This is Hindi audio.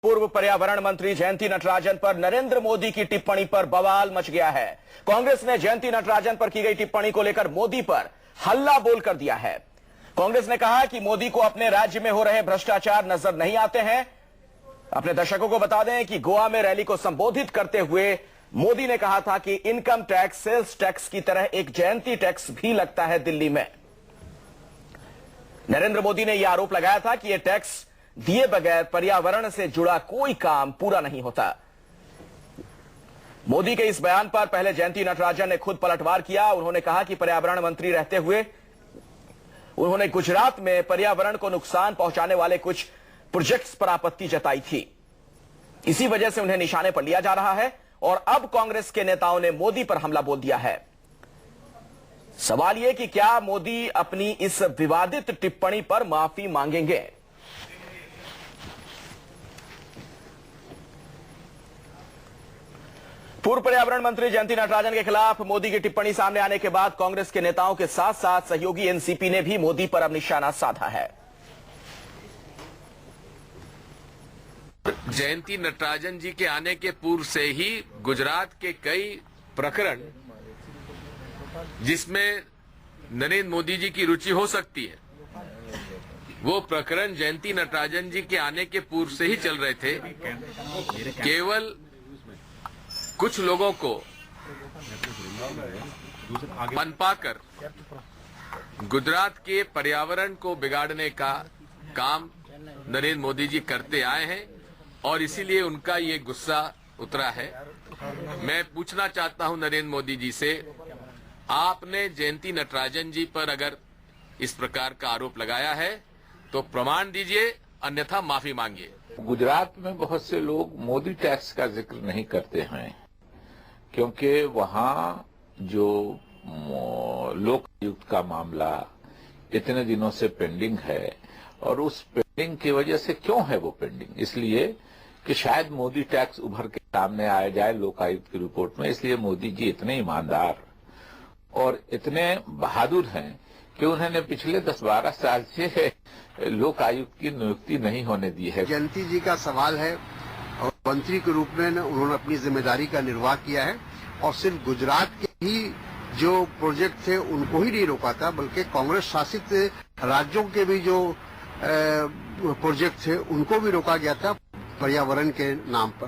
पूर्व पर्यावरण मंत्री जयंती नटराजन पर नरेंद्र मोदी की टिप्पणी पर बवाल मच गया है। कांग्रेस ने जयंती नटराजन पर की गई टिप्पणी को लेकर मोदी पर हल्ला बोल कर दिया है। कांग्रेस ने कहा कि मोदी को अपने राज्य में हो रहे भ्रष्टाचार नजर नहीं आते हैं। अपने दर्शकों को बता दें कि गोवा में रैली को संबोधित करते हुए मोदी ने कहा था कि इनकम टैक्स सेल्स टैक्स की तरह एक जयंती टैक्स भी लगता है दिल्ली में। नरेंद्र मोदी ने यह आरोप लगाया था कि यह टैक्स दिए बगैर पर्यावरण से जुड़ा कोई काम पूरा नहीं होता। मोदी के इस बयान पर पहले जयंती नटराजन ने खुद पलटवार किया। उन्होंने कहा कि पर्यावरण मंत्री रहते हुए उन्होंने गुजरात में पर्यावरण को नुकसान पहुंचाने वाले कुछ प्रोजेक्ट्स पर आपत्ति जताई थी। इसी वजह से उन्हें निशाने पर लिया जा रहा है और अब कांग्रेस के नेताओं ने मोदी पर हमला बोल दिया है। सवाल यह कि क्या मोदी अपनी इस विवादित टिप्पणी पर माफी मांगेंगे? पूर्व पर्यावरण मंत्री जयंती नटराजन के खिलाफ मोदी की टिप्पणी सामने आने के बाद कांग्रेस के नेताओं के साथ साथ सहयोगी एनसीपी ने भी मोदी पर अब निशाना साधा है। जयंती नटराजन जी के आने के पूर्व से ही गुजरात के कई प्रकरण जिसमें नरेंद्र मोदी जी की रुचि हो सकती है, वो प्रकरण जयंती नटराजन जी के आने के पूर्व से ही चल रहे थे। केवल कुछ लोगों को पनपा कर गुजरात के पर्यावरण को बिगाड़ने का काम नरेंद्र मोदी जी करते आए हैं और इसीलिए उनका ये गुस्सा उतरा है। मैं पूछना चाहता हूं नरेंद्र मोदी जी से, आपने जयंती नटराजन जी पर अगर इस प्रकार का आरोप लगाया है तो प्रमाण दीजिए, अन्यथा माफी मांगिए। गुजरात में बहुत से लोग मोदी टैक्स का जिक्र नहीं करते हैं क्योंकि वहां जो लोकायुक्त का मामला इतने दिनों से पेंडिंग है और उस पेंडिंग की वजह से क्यों है वो पेंडिंग, इसलिए कि शायद मोदी टैक्स उभर के सामने आया जाए लोकायुक्त की रिपोर्ट में। इसलिए मोदी जी इतने ईमानदार और इतने बहादुर हैं कि उन्होंने पिछले 10-12 साल से लोकायुक्त की नियुक्ति नहीं होने दी है। जयंती जी का सवाल है और मंत्री के रूप में उन्होंने अपनी जिम्मेदारी का निर्वाह किया है और सिर्फ गुजरात के ही जो प्रोजेक्ट थे उनको ही नहीं रोका था, बल्कि कांग्रेस शासित राज्यों के भी जो प्रोजेक्ट थे उनको भी रोका गया था पर्यावरण के नाम पर।